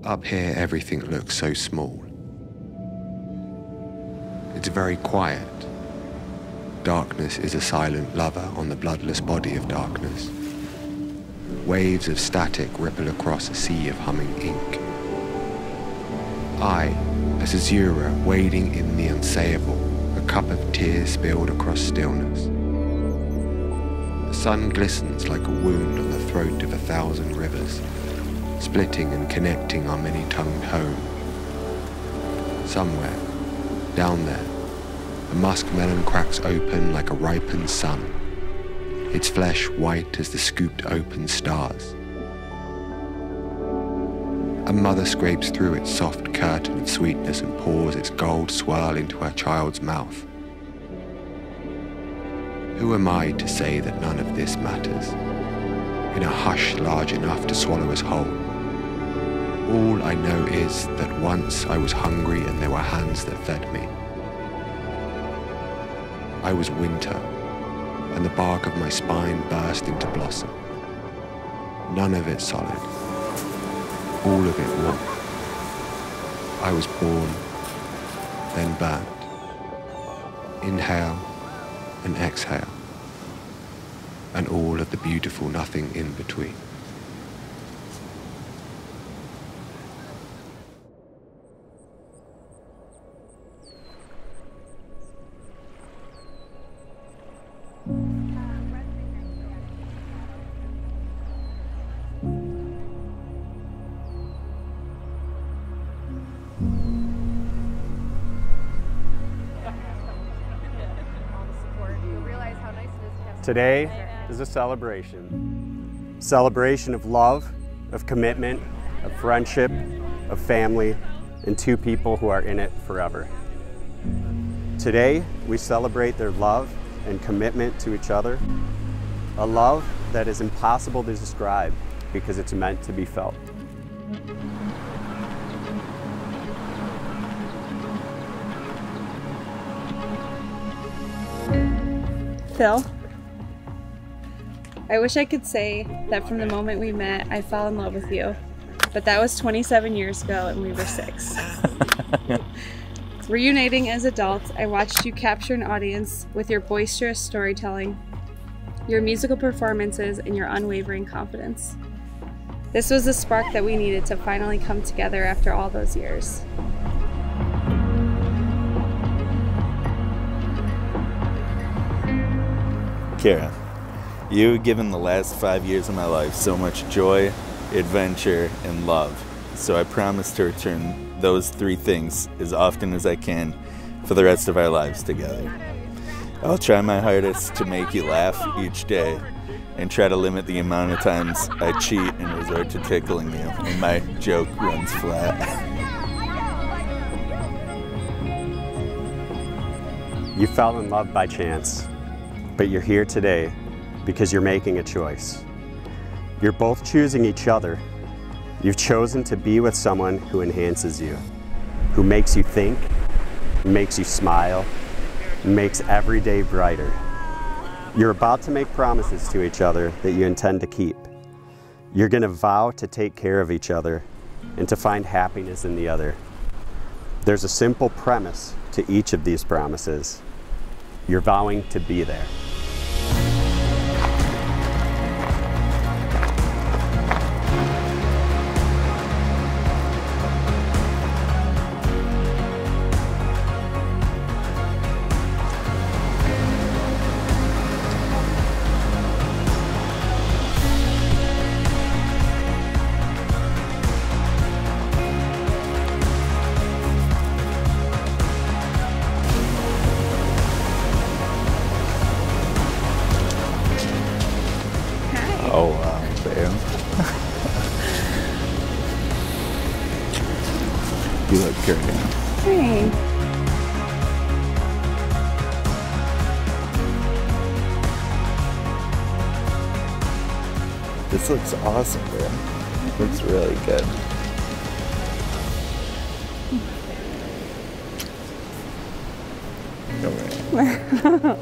Up here, everything looks so small. It's very quiet. Darkness is a silent lover on the bloodless body of darkness. Waves of static ripple across a sea of humming ink. I, as Azura wading in the unsayable, a cup of tears spilled across stillness. The sun glistens like a wound on the throat of 1,000 rivers, splitting and connecting our many-tongued home. Somewhere, down there, a muskmelon cracks open like a ripened sun, its flesh white as the scooped open stars. A mother scrapes through its soft curtain of sweetness and pours its gold swirl into her child's mouth. Who am I to say that none of this matters? In a hush large enough to swallow us whole. All I know is that once I was hungry and there were hands that fed me. I was winter, and the bark of my spine burst into blossom. None of it solid, all of it warm. I was born, then burnt. Inhale and exhale, and all of the beautiful nothing in between. Today is a celebration. Celebration of love, of commitment, of friendship, of family, and two people who are in it forever. Today, we celebrate their love and commitment to each other, a love that is impossible to describe because it's meant to be felt. Phil, I wish I could say that from the moment we met, I fell in love with you, but that was 27 years ago and we were 6. Reuniting as adults, I watched you capture an audience with your boisterous storytelling, your musical performances, and your unwavering confidence. This was the spark that we needed to finally come together after all those years. Kara, you've given the last 5 years of my life so much joy, adventure, and love. So I promise to return those 3 things as often as I can for the rest of our lives together. I'll try my hardest to make you laugh each day and try to limit the amount of times I cheat and resort to tickling you when my joke runs flat. You fell in love by chance, but you're here today because you're making a choice. You're both choosing each other. You've chosen to be with someone who enhances you, who makes you think, makes you smile, makes every day brighter. You're about to make promises to each other that you intend to keep. You're going to vow to take care of each other and to find happiness in the other. There's a simple premise to each of these promises. You're vowing to be there. Oh wow, babe. You look great. Hey. This looks awesome, bro. It looks really good. Go right.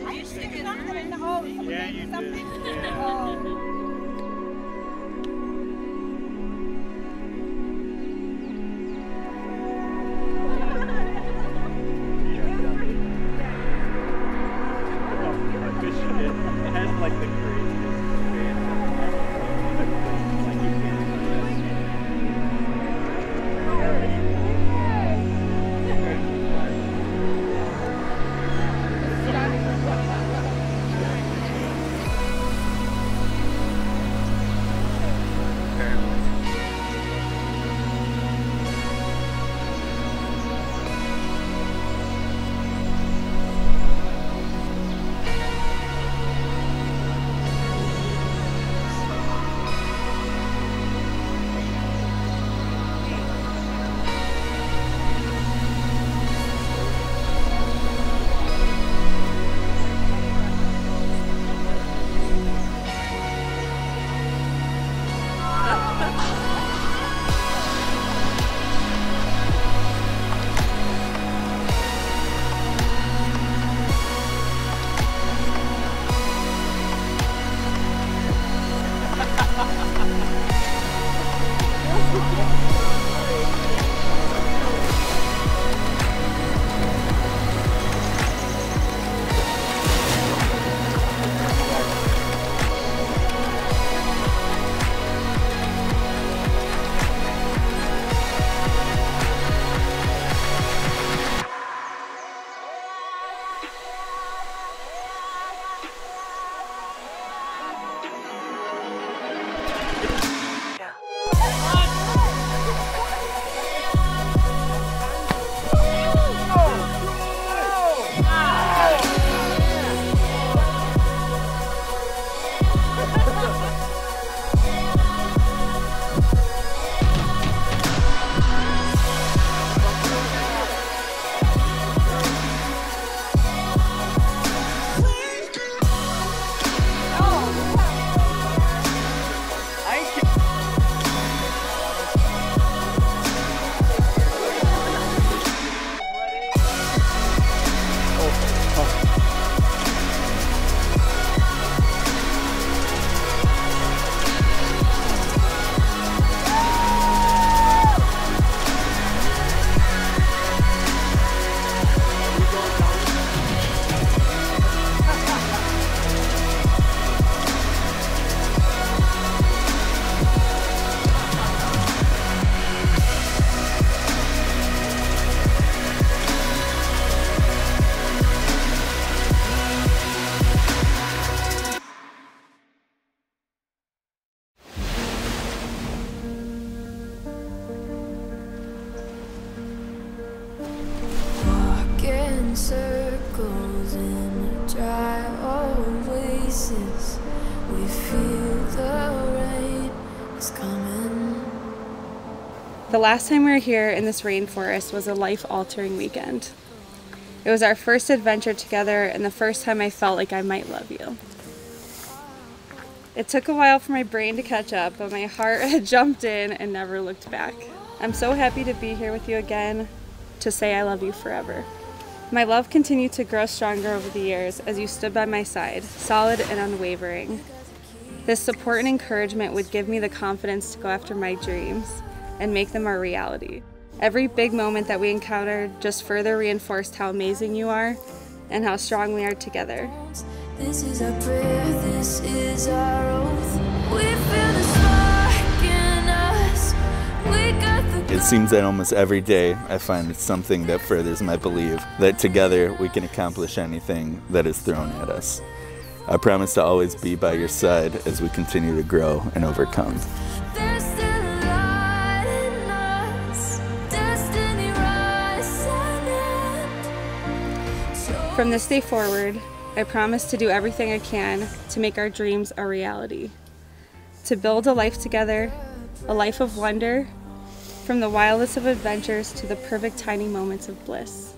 I stick something in the hole. Yeah, you did. It has like the craziest fan. Like you can't Circles in a dry oasis. We feel the rain is coming. The last time we were here in this rainforest was a life-altering weekend. It was our first adventure together and the first time I felt like I might love you. It took a while for my brain to catch up, but my heart had jumped in and never looked back. I'm so happy to be here with you again, to say I love you forever. My love continued to grow stronger over the years as you stood by my side, solid and unwavering. This support and encouragement would give me the confidence to go after my dreams and make them a reality. Every big moment that we encountered just further reinforced how amazing you are and how strong we are together. This is our prayer, this is our oath. We feel the spark in us. We got the It seems that almost every day I find something that furthers my belief that together we can accomplish anything that is thrown at us. I promise to always be by your side as we continue to grow and overcome. There's still a light in us. Destiny rising. From this day forward, I promise to do everything I can to make our dreams a reality. To build a life together, a life of wonder, from the wildest of adventures to the perfect tiny moments of bliss.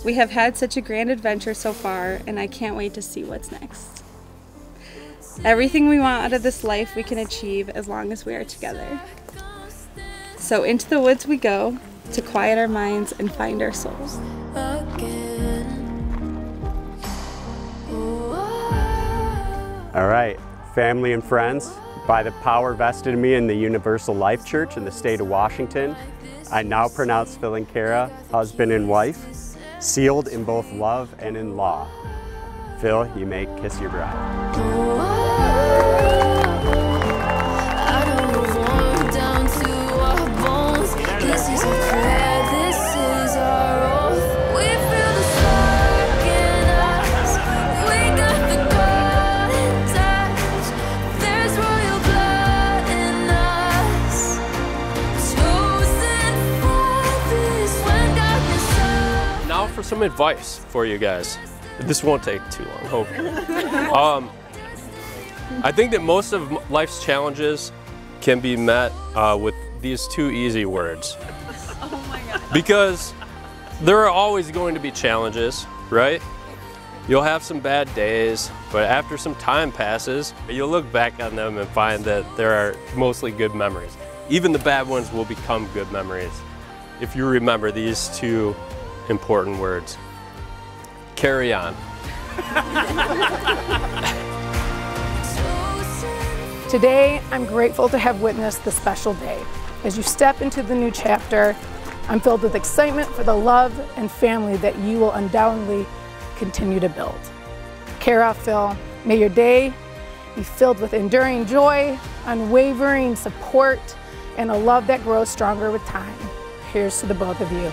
We have had such a grand adventure so far, and I can't wait to see what's next. Everything we want out of this life we can achieve as long as we are together. So into the woods we go, to quiet our minds and find our souls. All right, family and friends, by the power vested in me in the Universal Life Church in the state of Washington, I now pronounce Phil and Kara husband and wife, sealed in both love and in law. Phil, you may kiss your bride. For some advice for you guys. This won't take too long, hope. I think that most of life's challenges can be met with these two easy words. Oh my God. Because there are always going to be challenges, right? You'll have some bad days, but after some time passes, you'll look back on them and find that there are mostly good memories. Even the bad ones will become good memories if you remember these two important words. Carry on. Today, I'm grateful to have witnessed this special day. As you step into the new chapter, I'm filled with excitement for the love and family that you will undoubtedly continue to build. Kara, Phil, may your day be filled with enduring joy, unwavering support, and a love that grows stronger with time. Here's to the both of you.